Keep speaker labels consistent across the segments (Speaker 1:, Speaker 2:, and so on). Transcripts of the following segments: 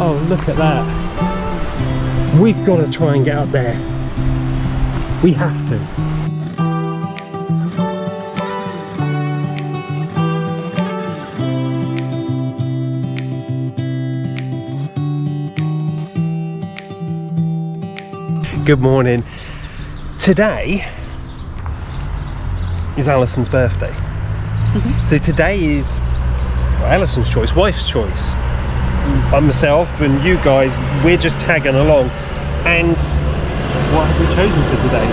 Speaker 1: Oh, look at that. We've got to try and get up there. We have to. Good morning. Today is Alison's birthday. So today is Alison's choice, wife's choice. But myself and you guys, we're just tagging along. And what have we chosen for today?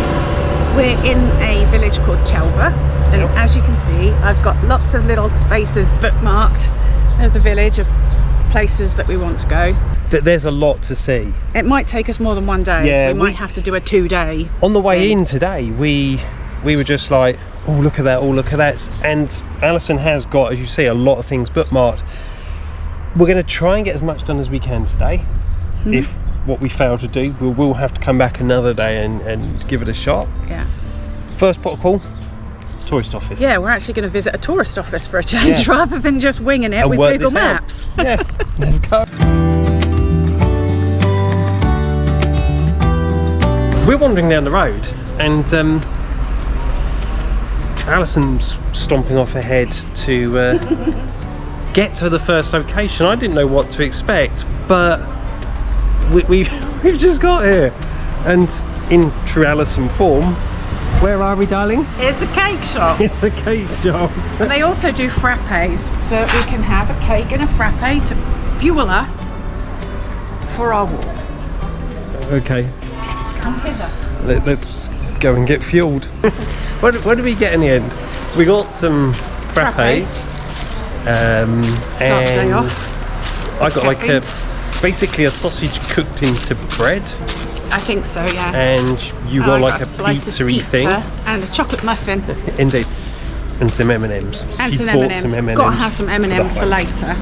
Speaker 2: We're in a village called Chelva, and as you can see, I've got lots of little spaces bookmarked of the village, of places that we want to go.
Speaker 1: There's a lot to see.
Speaker 2: It might take us more than one day.
Speaker 1: Yeah,
Speaker 2: we might have to do a 2-day.
Speaker 1: On the way in today, we were just like, oh, look at that, oh, look at that. And Alison has got, as you see, a lot of things bookmarked. We're going to try and get as much done as we can today. If what we fail to do, we will have to come back another day and give it a shot.
Speaker 2: Yeah.
Speaker 1: First protocol, tourist office.
Speaker 2: Yeah, we're actually going to visit a tourist office for a change, rather than just winging it with Google Maps.
Speaker 1: Yeah, let's go. We're wandering down the road, and Alison's stomping off ahead to get to the first location. I didn't know what to expect, but we've just got here. And in true Alison form, where are we, darling?
Speaker 2: It's a cake shop.
Speaker 1: It's a cake shop.
Speaker 2: And they also do frappes, so that we can have a cake and a frappe to fuel us for our walk.
Speaker 1: Okay.
Speaker 2: Come hither.
Speaker 1: Let's go and get fueled. What did we get in the end? We got some frappes.
Speaker 2: Start the day off.
Speaker 1: I got like basically a sausage cooked into bread.
Speaker 2: I think so, yeah.
Speaker 1: And you got like a
Speaker 2: slice of
Speaker 1: pizza-y thing.
Speaker 2: And a chocolate muffin.
Speaker 1: Indeed. And some M&Ms.
Speaker 2: And
Speaker 1: She
Speaker 2: some
Speaker 1: bought
Speaker 2: M&Ms.
Speaker 1: some M&Ms.
Speaker 2: Got to have some M&Ms for later.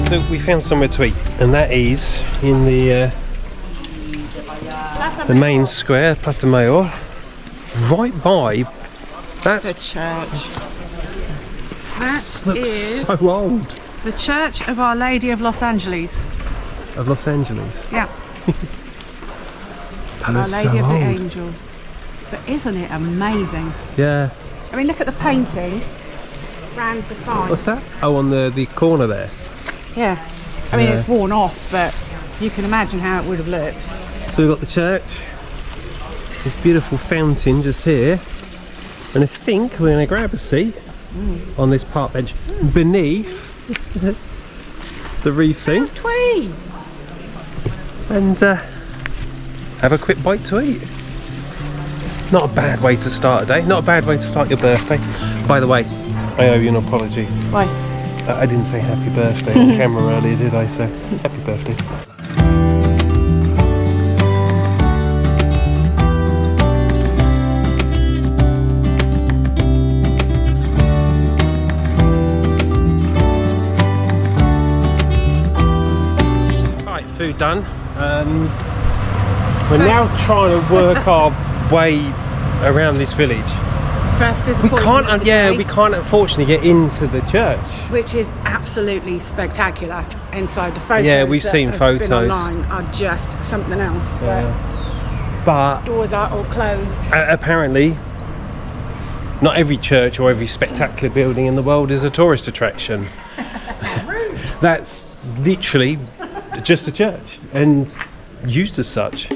Speaker 1: So we found somewhere to eat, and that is in the main square, Plaza Mayor, right by. That's
Speaker 2: The church. That
Speaker 1: looks
Speaker 2: is
Speaker 1: so old.
Speaker 2: the Church of Our Lady of Los Angeles.
Speaker 1: Of Los Angeles.
Speaker 2: Yeah.
Speaker 1: That
Speaker 2: Our
Speaker 1: looks
Speaker 2: Lady
Speaker 1: so
Speaker 2: of the
Speaker 1: old.
Speaker 2: Angels. But isn't it amazing?
Speaker 1: Yeah.
Speaker 2: I mean, look at the painting round the side.
Speaker 1: What's that? Oh, on the corner there.
Speaker 2: Yeah. I mean,
Speaker 1: Yeah.
Speaker 2: it's worn off, but you can imagine how it would have looked.
Speaker 1: So we've got the church. This beautiful fountain just here. And I think we're going to grab a seat on this park bench beneath the reef thing.
Speaker 2: Twee!
Speaker 1: And have a quick bite to eat. Not a bad way to start a day. Not a bad way to start your birthday. By the way, I owe you an apology.
Speaker 2: Why?
Speaker 1: I didn't say happy birthday on camera earlier, did I? So, happy birthday. Right, food done. We're now trying to work our way around this village.
Speaker 2: First
Speaker 1: We
Speaker 2: disappointment
Speaker 1: can't,
Speaker 2: of the
Speaker 1: yeah,
Speaker 2: day,
Speaker 1: we can't unfortunately get into the church.
Speaker 2: which is absolutely spectacular inside. The photos
Speaker 1: Yeah, we've
Speaker 2: that
Speaker 1: seen
Speaker 2: have been
Speaker 1: photos.
Speaker 2: online are just something else.
Speaker 1: But
Speaker 2: Doors are all closed.
Speaker 1: apparently, not every church or every spectacular building in the world is a tourist attraction. That's literally just a church and used as such.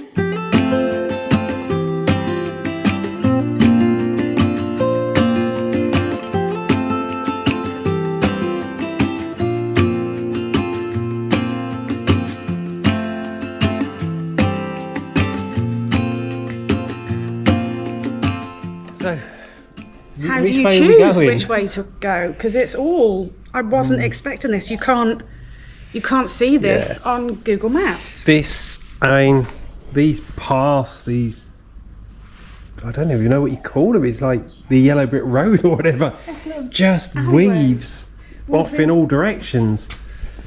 Speaker 1: So,
Speaker 2: How do
Speaker 1: which
Speaker 2: you
Speaker 1: way are we
Speaker 2: choose
Speaker 1: going?
Speaker 2: which way to go? Because it's all. I wasn't expecting this. You can't see this on Google Maps.
Speaker 1: This, I mean, these paths, these, I don't even know what you call them. It's like the yellow brick road or whatever. Just weaves off in all directions.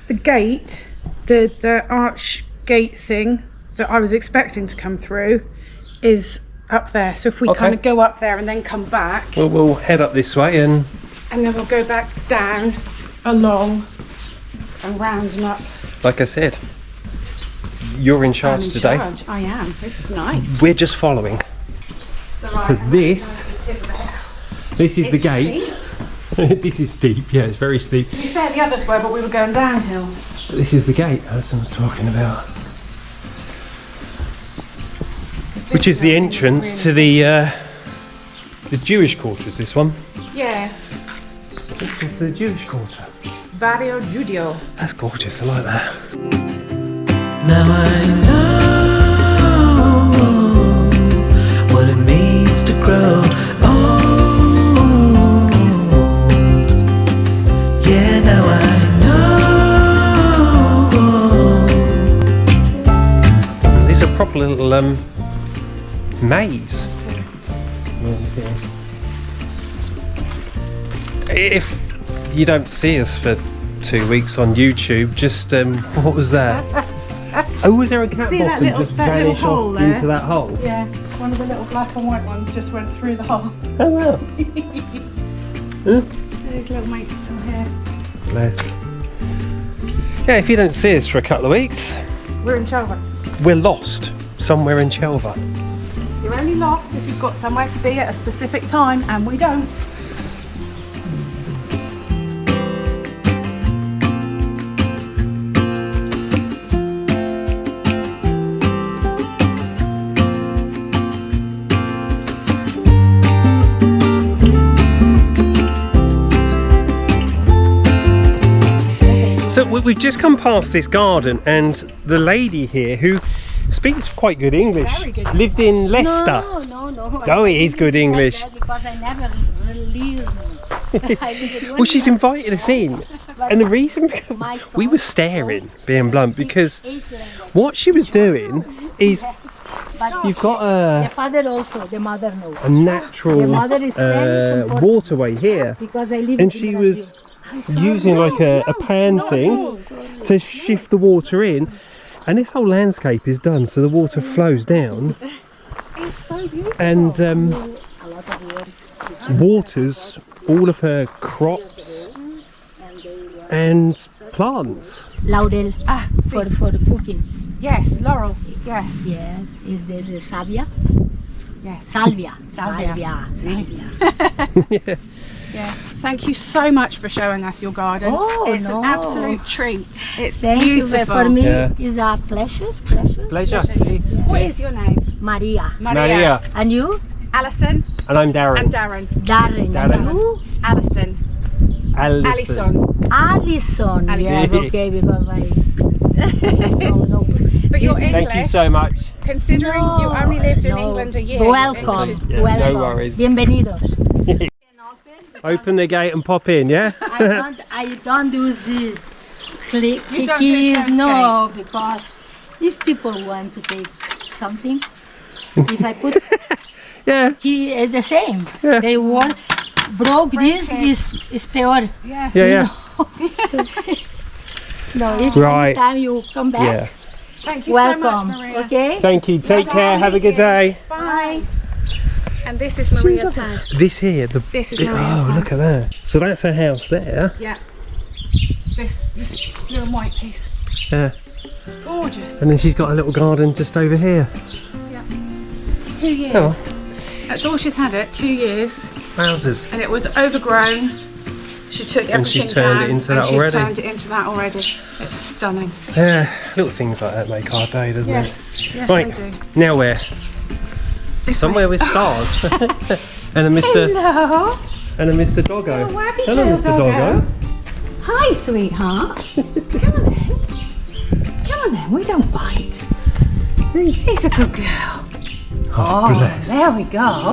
Speaker 2: The gate, the arch gate thing, that I was expecting to come through is up there. So if we kind of go up there and then come back,
Speaker 1: Well, we'll head up this way and
Speaker 2: then we'll go back down, along, and round and up.
Speaker 1: like I said, you're in charge
Speaker 2: I'm in
Speaker 1: today.
Speaker 2: charge. I am. This is nice.
Speaker 1: We're just following. So this is the gate. This is steep, yeah, it's very steep.
Speaker 2: To be fair, the others were, but we were going downhill.
Speaker 1: This is the gate Alison was talking about. Which is the entrance to the Jewish quarters, this one.
Speaker 2: Yeah.
Speaker 1: It's the Jewish quarter.
Speaker 2: Barrio Judio.
Speaker 1: That's gorgeous, I like that.
Speaker 3: Now I know what it means to grow old. Yeah, now I know.
Speaker 1: These are proper little maze. If you don't see us for 2 weeks on YouTube, just what was that? Oh, was there a cat
Speaker 2: See that
Speaker 1: bottom
Speaker 2: little-
Speaker 1: just
Speaker 2: that little
Speaker 1: vanish
Speaker 2: hole
Speaker 1: off
Speaker 2: there?
Speaker 1: into that hole?
Speaker 2: Yeah, one of the little black and white ones just went through the hole.
Speaker 1: Oh wow.
Speaker 2: These little mates still here.
Speaker 1: Bless. Yeah, if you don't see us for a couple of weeks,
Speaker 2: We're in Chelva.
Speaker 1: we're lost somewhere in Chelva.
Speaker 2: You're only lost if you've got somewhere to be at a specific time, and we don't.
Speaker 1: So we've just come past this garden, and the lady here, who speaks quite good English,
Speaker 2: Very good.
Speaker 1: lived in Leicester.
Speaker 4: No.
Speaker 1: Oh, it is good English.
Speaker 4: Because I never leave.
Speaker 1: Well, she's invited us in, and the reason we were staring, being blunt, because what she was doing is you've got
Speaker 4: The father also, the mother no.
Speaker 1: a natural
Speaker 4: The mother is Spanish and
Speaker 1: waterway here,
Speaker 4: Because I live
Speaker 1: and
Speaker 4: in
Speaker 1: she
Speaker 4: Brazil.
Speaker 1: was using like a pan thing to shift the water in, and this whole landscape is done so the water flows down
Speaker 2: It's so beautiful.
Speaker 1: and
Speaker 4: A lot of work.
Speaker 1: waters all of her crops and plants.
Speaker 4: Laurel
Speaker 2: Ah, see.
Speaker 4: for cooking.
Speaker 2: Yes, Laurel. Yes.
Speaker 4: Yes, is this a salvia?
Speaker 2: Yes.
Speaker 4: Salvia.
Speaker 2: Salvia.
Speaker 4: Salvia.
Speaker 2: Yes. Thank you so much for showing us your garden.
Speaker 4: Oh,
Speaker 2: it's
Speaker 4: no.
Speaker 2: an absolute treat. It's
Speaker 4: Thank
Speaker 2: beautiful.
Speaker 4: you. For me,
Speaker 1: Yeah.
Speaker 4: it's a pleasure.
Speaker 1: Pleasure. See?
Speaker 2: What is your name?
Speaker 4: Maria.
Speaker 1: Maria.
Speaker 4: And you?
Speaker 2: Alison
Speaker 1: And I'm Darren.
Speaker 2: and Darren.
Speaker 4: Darren.
Speaker 1: Darren.
Speaker 4: And you?
Speaker 2: Alison.
Speaker 1: Alison.
Speaker 4: Alison.
Speaker 2: Alison.
Speaker 4: Yes, okay, because my... no.
Speaker 2: But you're English.
Speaker 1: Thank you so much.
Speaker 2: Considering you only lived in England a year.
Speaker 4: Welcome.
Speaker 2: English is-
Speaker 1: Yeah,
Speaker 4: Welcome.
Speaker 1: no worries.
Speaker 4: Bienvenidos.
Speaker 1: Open the gate and pop in, yeah?
Speaker 4: I don't do the
Speaker 2: You don't do
Speaker 4: keys,
Speaker 2: press
Speaker 4: no,
Speaker 2: gates?
Speaker 4: because if people want to take something, if I put
Speaker 1: Yeah.
Speaker 4: key, it's the same.
Speaker 1: Yeah.
Speaker 4: They want broke this
Speaker 2: it.
Speaker 4: is peor.
Speaker 2: Yeah.
Speaker 1: Yeah.
Speaker 4: No, if
Speaker 1: Right.
Speaker 4: anytime you come back,
Speaker 1: Yeah.
Speaker 2: Thank you
Speaker 4: welcome.
Speaker 2: so much, Maria.
Speaker 4: Okay.
Speaker 1: Thank you. Take care. Have a good day.
Speaker 2: Bye. And this is Maria's house.
Speaker 1: This here,
Speaker 2: This is Maria's
Speaker 1: oh, look at that. So that's her house there.
Speaker 2: Yeah. This little white piece.
Speaker 1: Yeah.
Speaker 2: Gorgeous.
Speaker 1: And then she's got a little garden just over here.
Speaker 2: 2 years.
Speaker 1: Oh.
Speaker 2: That's all she's had it, 2 years.
Speaker 1: Wowzers.
Speaker 2: And it was overgrown. She took everything
Speaker 1: And she's turned
Speaker 2: down,
Speaker 1: it into
Speaker 2: and
Speaker 1: that
Speaker 2: she's
Speaker 1: already.
Speaker 2: turned it into that already. It's stunning.
Speaker 1: Yeah, little things like that make our day, doesn't
Speaker 2: Yes.
Speaker 1: it?
Speaker 2: Yes,
Speaker 1: Right,
Speaker 2: they do.
Speaker 1: now where?
Speaker 2: This
Speaker 1: Somewhere
Speaker 2: way.
Speaker 1: with stars. And a Mr.
Speaker 2: Hello.
Speaker 1: and a Mr. Doggo.
Speaker 2: Oh, wappy
Speaker 1: Hello,
Speaker 2: tail
Speaker 1: Mr.
Speaker 2: doggo.
Speaker 1: Doggo.
Speaker 2: Hi, sweetheart. Come on then. Come on then. We don't bite. He's a good girl.
Speaker 1: Oh, bless.
Speaker 2: There we go.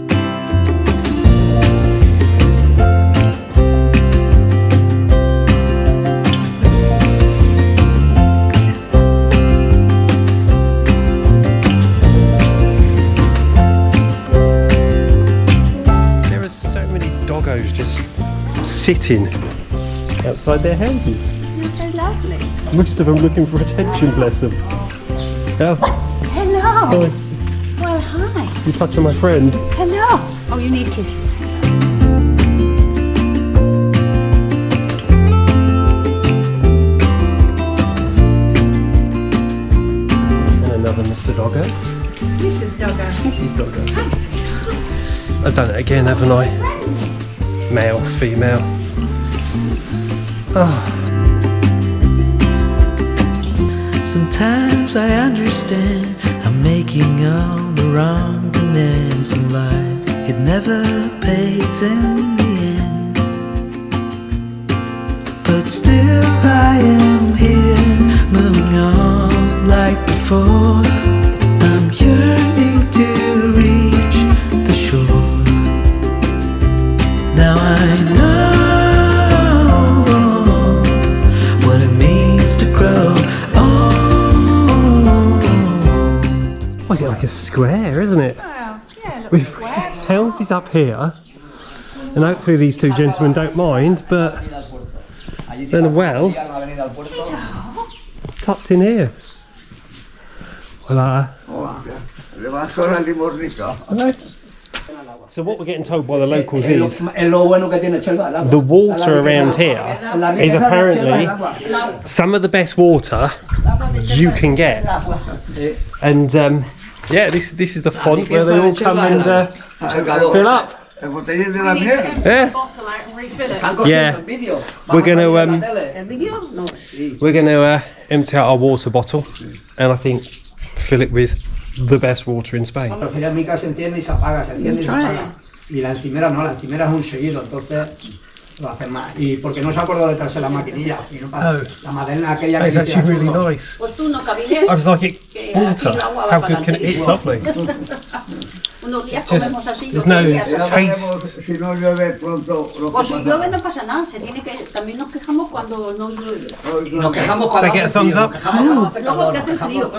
Speaker 1: There are so many doggos just sitting outside their houses.
Speaker 2: They're so lovely.
Speaker 1: Most of them looking for attention, bless them. Oh,
Speaker 2: Oh, well, hi.
Speaker 1: You touching my friend?
Speaker 2: Hello. Oh, you need kisses.
Speaker 1: And another Mr. Doggo.
Speaker 2: Mrs. Doggo.
Speaker 1: Mrs. Doggo.
Speaker 2: Nice.
Speaker 1: I've done it again, haven't I? Male, female. Oh.
Speaker 3: Sometimes I understand I'm making all the wrong demands in life. It never pays in the end, but still I am here, moving on like before. I'm yearning to reach the shore. Now I know what it means to grow.
Speaker 1: What is it, like a square, isn't it?
Speaker 2: Well, yeah, look.
Speaker 1: With houses up here, and hopefully these two gentlemen don't mind, but then a well tucked in here. Voila. So what we're getting told by the locals is the water around here is apparently some of the best water you can get. And yeah, this is the font where they all come and fill up. Yeah.
Speaker 2: Bottle out and refill it.
Speaker 1: Yeah. We're gonna empty out our water bottle and I think fill it with the best water in Spain.
Speaker 5: Y la encimera no, la encimera es un seguido, entonces lo hace más. Y porque no se acordó de traerse la maquinilla, y no para la madera aquella que
Speaker 1: It's actually really nice. I was like, water, how good can it be? It's lovely. Just, there's no taste.
Speaker 6: Si no llueve pronto,
Speaker 4: Pues si llueve no pasa nada, se tiene que, también nos quejamos cuando no llueve.
Speaker 5: Nos quejamos cuando
Speaker 1: They get a thumbs up?
Speaker 4: Luego que hace frío,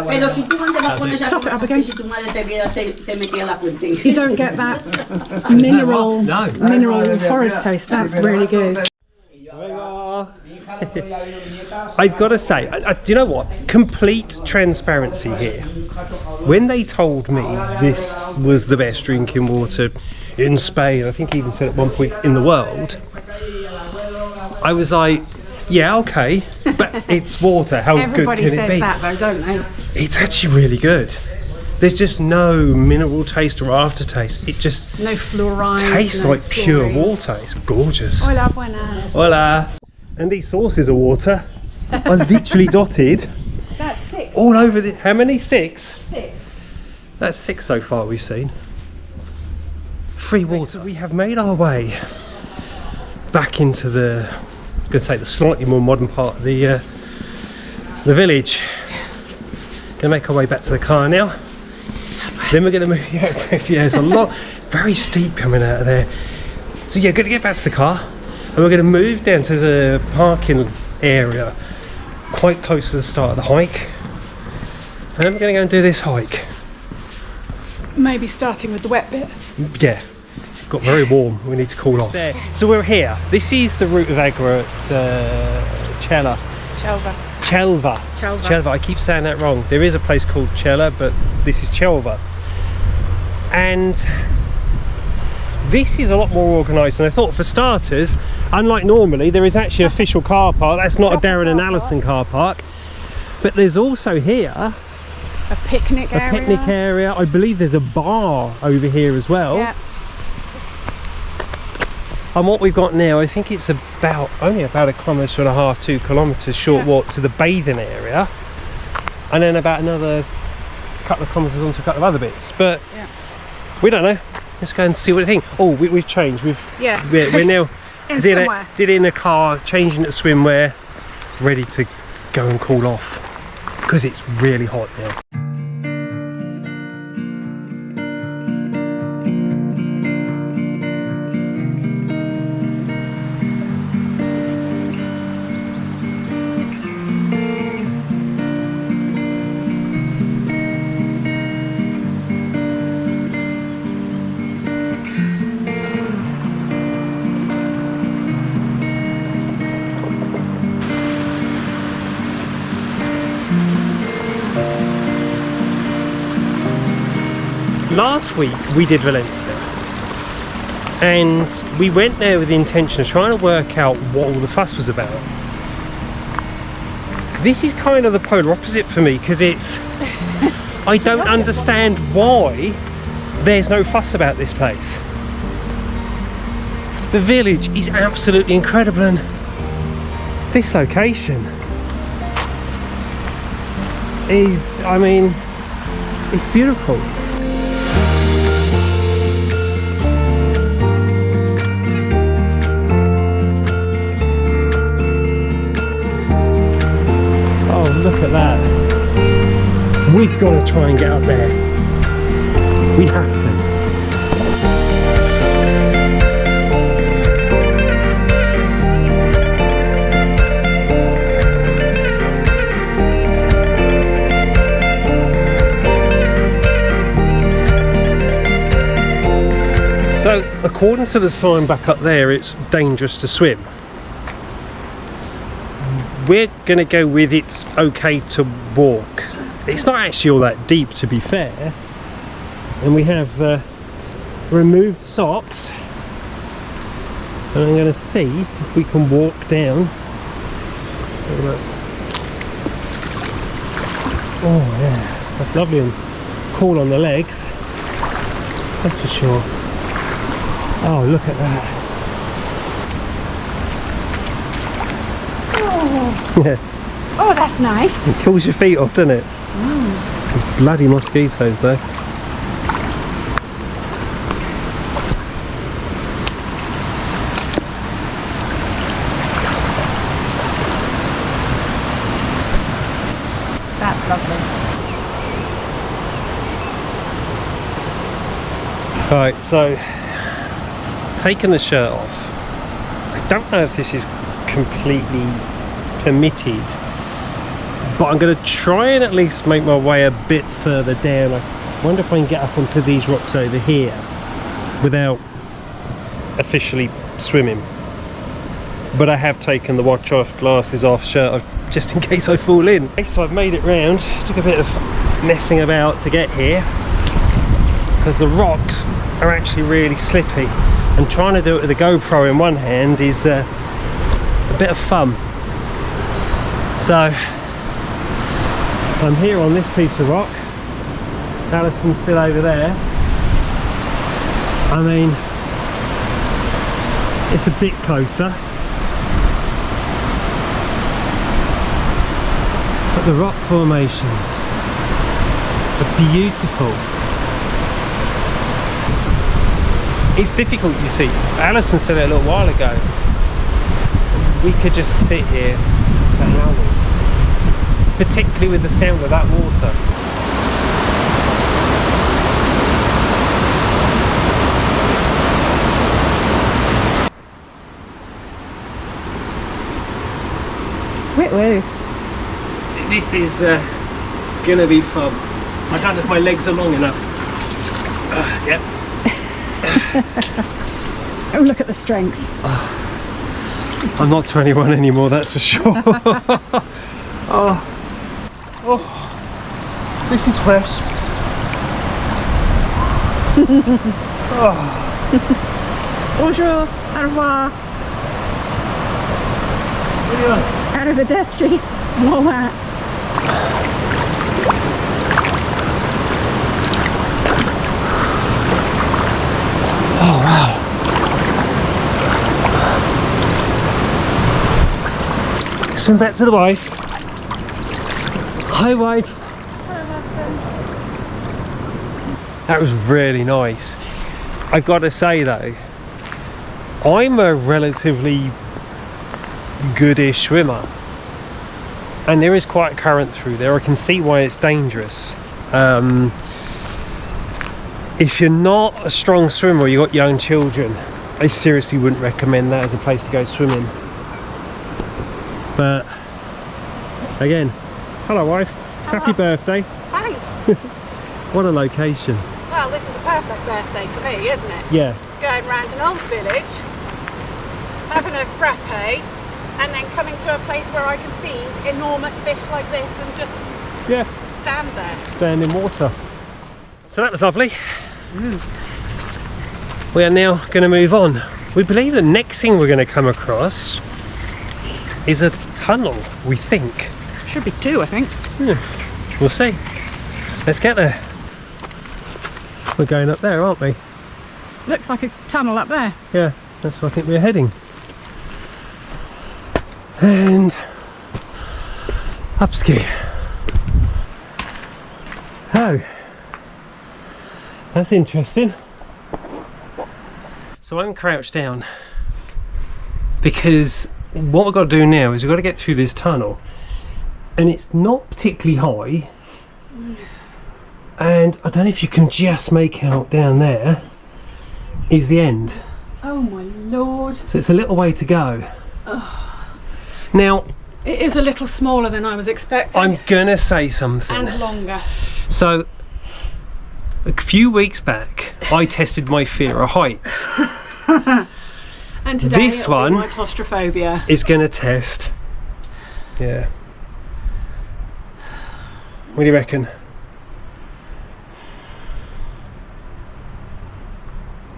Speaker 4: pero si tú antes la pones aquí, porque si tu madre te viera te metía la puntilla.
Speaker 2: You don't get that mineral porridge taste. That's really good.
Speaker 1: I've got to say, do you know what? Complete transparency here. When they told me this was the best drinking water in Spain, I think he even said at one point in the world, I was like, yeah, okay, but it's water. How
Speaker 2: Everybody
Speaker 1: good can it be?
Speaker 2: says that though, don't they?
Speaker 1: It's actually really good. There's just no mineral taste or aftertaste. It just
Speaker 2: No fluoride.
Speaker 1: tastes
Speaker 2: no
Speaker 1: like pure
Speaker 2: chlorine.
Speaker 1: water. It's gorgeous.
Speaker 2: Hola, buenas.
Speaker 1: Voila. And these sources of water are literally dotted
Speaker 2: That's 6.
Speaker 1: all over the. How many? 6?
Speaker 2: 6.
Speaker 1: That's 6 so far we've seen. Free water. So we have made our way back into the, I'm going to say the slightly more modern part of the village. Going to make our way back to the car now. Then we're going to move. Yeah, there's a lot, very steep coming out of there. So yeah, going to get back to the car. And we're going to move down to the parking area quite close to the start of the hike, and then we're going to go and do this hike.
Speaker 2: Maybe starting with the wet bit.
Speaker 1: Yeah, got very warm, we need to cool off. There. So we're here, this is the route of Agra at Chelva. Chelva, I keep saying that wrong. There is a place called Chelva, but this is Chelva. And this is a lot more organised than I thought. For starters, unlike normally, there is actually an official car park. That's not a Darren and Alison car park. But there's also here
Speaker 2: A picnic area.
Speaker 1: a picnic area. I believe there's a bar over here as well.
Speaker 2: Yeah.
Speaker 1: And what we've got now, I think it's only about 1.5 kilometres, 2 kilometres short walk to the bathing area. And then about another couple of kilometres on to a couple of other bits. But we don't know. Let's go and see what I think. Oh, we've changed. We're now
Speaker 2: In swimwear.
Speaker 1: did it in the car, changing it to swimwear, ready to go and cool off because it's really hot now. Last week we did Valencia, and we went there with the intention of trying to work out what all the fuss was about. This is kind of the polar opposite for me, because it's I don't understand why there's no fuss about this place. The village is absolutely incredible, and this location is, I mean, it's beautiful. Oh, look at that. We've got to try and get up there. We have to. So, according to the sign back up there, it's dangerous to swim. We're going to go with it's okay to walk. It's not actually all that deep, to be fair. And we have removed socks. And I'm going to see if we can walk down. So look. Oh yeah, that's lovely and cool on the legs. That's for sure. Oh, look at that.
Speaker 2: Oh,
Speaker 1: Yeah.
Speaker 2: oh, that's nice.
Speaker 1: It kills your feet off, doesn't it? There's bloody mosquitoes though.
Speaker 2: That's lovely.
Speaker 1: Right, so taking the shirt off. I don't know if this is completely permitted, but I'm going to try and at least make my way a bit further down. I wonder if I can get up onto these rocks over here without officially swimming. But I have taken the watch off, glasses off, shirt off, just in case I fall in. Okay, so I've made it round. It took a bit of messing about to get here, because the rocks are actually really slippy, and trying to do it with a GoPro in one hand is a bit of fun. So I'm here on this piece of rock. Alison's still over there. I mean, it's a bit closer, but the rock formations are beautiful. It's difficult, you see. Alison said it a little while ago. We could just sit here for hours, particularly with the sound of that water.
Speaker 2: Woo.
Speaker 1: This is gonna be fun. I don't know if my legs are long enough. Yep.
Speaker 2: Oh, look at the strength.
Speaker 1: I'm not 21 anymore, that's for sure. Oh, this is fresh.
Speaker 2: Bonjour, au revoir, arrivederci, and all that.
Speaker 1: Oh wow. Swim back to the wife. Hi wife.
Speaker 2: Hello husband.
Speaker 1: That was really nice. I gotta say though, I'm a relatively goodish swimmer, and there is quite a current through there. I can see why it's dangerous. If you're not a strong swimmer or you've got young children, I seriously wouldn't recommend that as a place to go swimming. But again, hello wife, happy birthday.
Speaker 2: Thanks.
Speaker 1: What a location.
Speaker 2: Well, this is a perfect birthday for me, isn't it?
Speaker 1: Yeah.
Speaker 2: Going round an old village, having a frappe, and then coming to a place where I can feed enormous fish like this and just
Speaker 1: Yeah.
Speaker 2: stand there.
Speaker 1: Stand in water. So that was lovely. We are now going to move on. We believe the next thing we're going to come across is a tunnel, we think.
Speaker 2: Should be 2, I think.
Speaker 1: We'll see. Let's get there. We're going up there, aren't we?
Speaker 2: Looks like a tunnel up there.
Speaker 1: Yeah, that's where I think we're heading. And up ski. Oh, that's interesting. So I'm crouched down because what we've got to do now is we've got to get through this tunnel, and it's not particularly high, and I don't know if you can just make out down there is the end.
Speaker 2: Oh my lord.
Speaker 1: So it's a little way to go. Now
Speaker 2: It is a little smaller than I was expecting.
Speaker 1: I'm gonna say something.
Speaker 2: And longer.
Speaker 1: So a few weeks back I tested my fear of heights.
Speaker 2: And today
Speaker 1: This
Speaker 2: it'll be
Speaker 1: one
Speaker 2: my claustrophobia.
Speaker 1: is gonna test. Yeah. What do you reckon?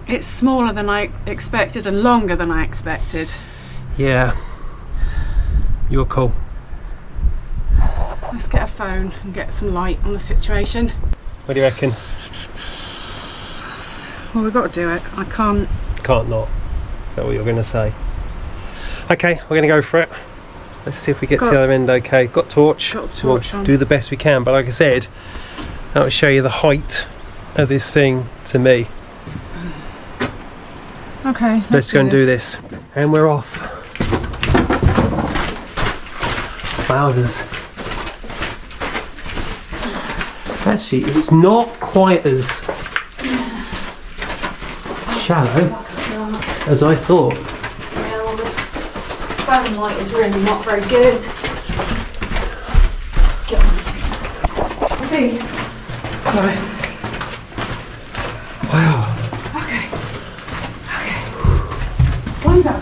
Speaker 2: It's smaller than I expected and longer than I expected.
Speaker 1: Yeah. You're cool.
Speaker 2: Let's get a phone and get some light on the situation.
Speaker 1: What do you reckon?
Speaker 2: Well, we've got to do it. I can't.
Speaker 1: Can't not. Is that what you're gonna say? Okay, we're gonna go for it. Let's see if we get to the other end okay. Got torch.
Speaker 2: Got
Speaker 1: So we'll
Speaker 2: torch on.
Speaker 1: do the best we can, but like I said, that will show you the height of this thing to me.
Speaker 2: Okay.
Speaker 1: Let's go and do this. And we're off. Wowzers. Actually, it's not quite as shallow as I thought.
Speaker 2: Yeah, well, the phone light is really not very good. Get on. See?
Speaker 1: Sorry. Wow.
Speaker 2: Okay. Okay. One down.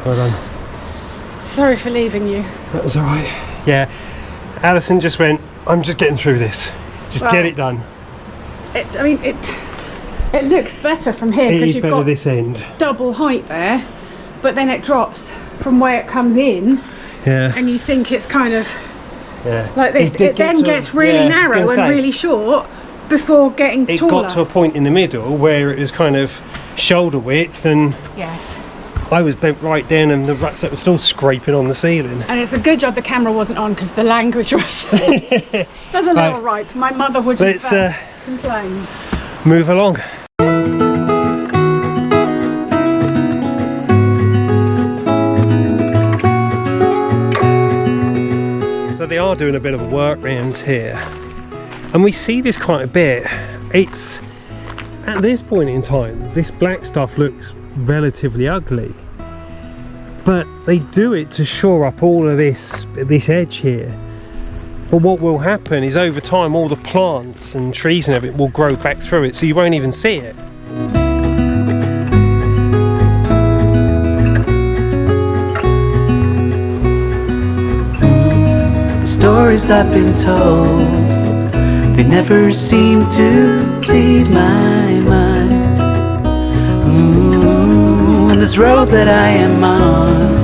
Speaker 1: Well done.
Speaker 2: Sorry for leaving you.
Speaker 1: That was alright. Yeah. Alison just went, I'm just getting through this. Just
Speaker 2: Well,
Speaker 1: get it done.
Speaker 2: It looks better from here
Speaker 1: It
Speaker 2: because
Speaker 1: is
Speaker 2: you've
Speaker 1: better
Speaker 2: got
Speaker 1: this end.
Speaker 2: double height there, but then it drops from where it comes in,
Speaker 1: Yeah.
Speaker 2: and you think it's kind of
Speaker 1: Yeah.
Speaker 2: like this.
Speaker 1: did
Speaker 2: It then
Speaker 1: get to-
Speaker 2: gets really
Speaker 1: yeah, I was
Speaker 2: narrow
Speaker 1: gonna
Speaker 2: and
Speaker 1: say,
Speaker 2: really short before getting
Speaker 1: it
Speaker 2: taller.
Speaker 1: got to a point in the middle where it was kind of shoulder width, and
Speaker 2: Yes.
Speaker 1: I was bent right down, and the rucksack was still scraping on the ceiling.
Speaker 2: And it's a good job the camera wasn't on because the language was there's a little
Speaker 1: Right.
Speaker 2: ripe. My mother would
Speaker 1: Let's
Speaker 2: have complained.
Speaker 1: move along. So they are doing a bit of work around here, and we see this quite a bit. It's at this point in time, this black stuff looks relatively ugly, but they do it to shore up all of this edge here. But what will happen is over time all the plants and trees and everything will grow back through it, so you won't even see it.
Speaker 3: The stories I've been told, they never seem to leave my mind. And this road that I am on,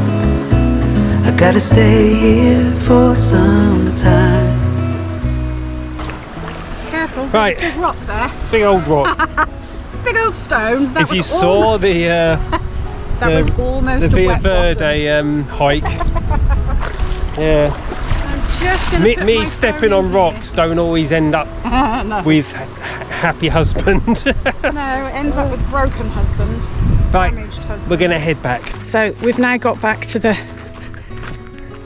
Speaker 3: I gotta stay here for some time.
Speaker 2: Careful. there's
Speaker 1: Right.
Speaker 2: a big rock there.
Speaker 1: Big old rock.
Speaker 2: Big old stone. That
Speaker 1: If you
Speaker 2: was
Speaker 1: saw
Speaker 2: almost,
Speaker 1: the
Speaker 2: that was almost
Speaker 1: the
Speaker 2: a
Speaker 1: Via
Speaker 2: wet
Speaker 1: Verde hike, yeah,
Speaker 2: I'm just gonna put
Speaker 1: me
Speaker 2: my
Speaker 1: stepping
Speaker 2: phone
Speaker 1: on
Speaker 2: in
Speaker 1: rocks don't always end up
Speaker 2: here. No.
Speaker 1: with happy husband.
Speaker 2: No, it ends up with broken husband.
Speaker 1: Right,
Speaker 2: Damaged husband.
Speaker 1: we're gonna head back.
Speaker 2: So we've now got back to the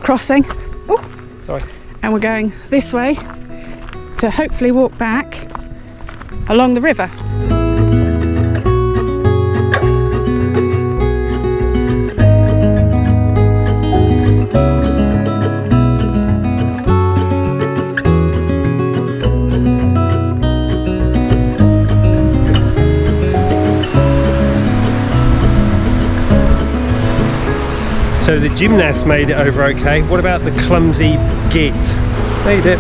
Speaker 2: crossing. Oh,
Speaker 1: Sorry.
Speaker 2: and we're going this way to hopefully walk back along the river.
Speaker 1: So the gymnast made it over okay. What about the clumsy git? Made it.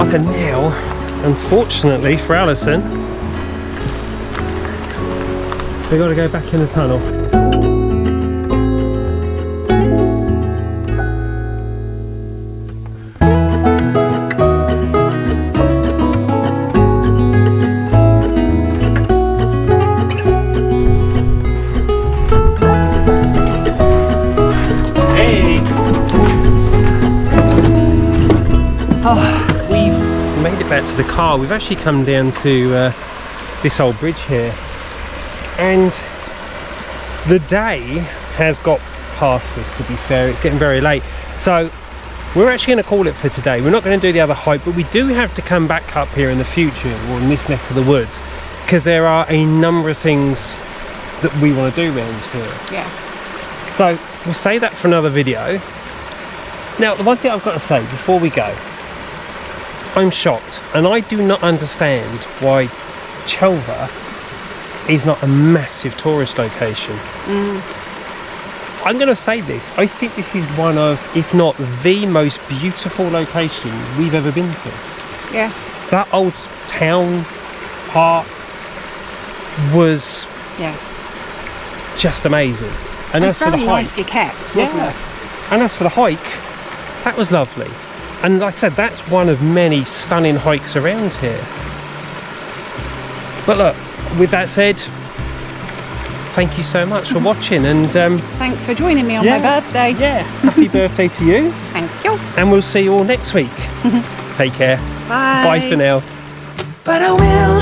Speaker 1: Up and now, unfortunately for Alison, we've got to go back in the tunnel. We've made it back to the car. We've actually come down to this old bridge here, and the day has got past us, to be fair. It's getting very late, so we're actually going to call it for today. We're not going to do the other hike, but we do have to come back up here in the future, or in this neck of the woods, because there are a number of things that we want to do around here.
Speaker 2: Yeah.
Speaker 1: So we'll save that for another video. Now, the one thing I've got to say before we go, I'm shocked, and I do not understand why Chelva is not a massive tourist location. I'm going to say this, I think this is one of, if not the most beautiful location we've ever been to.
Speaker 2: Yeah.
Speaker 1: That old town park was just amazing. And as for the
Speaker 2: very
Speaker 1: hike,
Speaker 2: nicely kept, wasn't it?
Speaker 1: and as for the hike, that was lovely. And like I said, that's one of many stunning hikes around here. But look, with that said, thank you so much for watching, and
Speaker 2: Thanks for joining me on my birthday.
Speaker 1: yeah, happy birthday to you,
Speaker 2: Thank you.
Speaker 1: and we'll see you all next week. Take care.
Speaker 2: Bye.
Speaker 1: Bye for now.
Speaker 3: But I will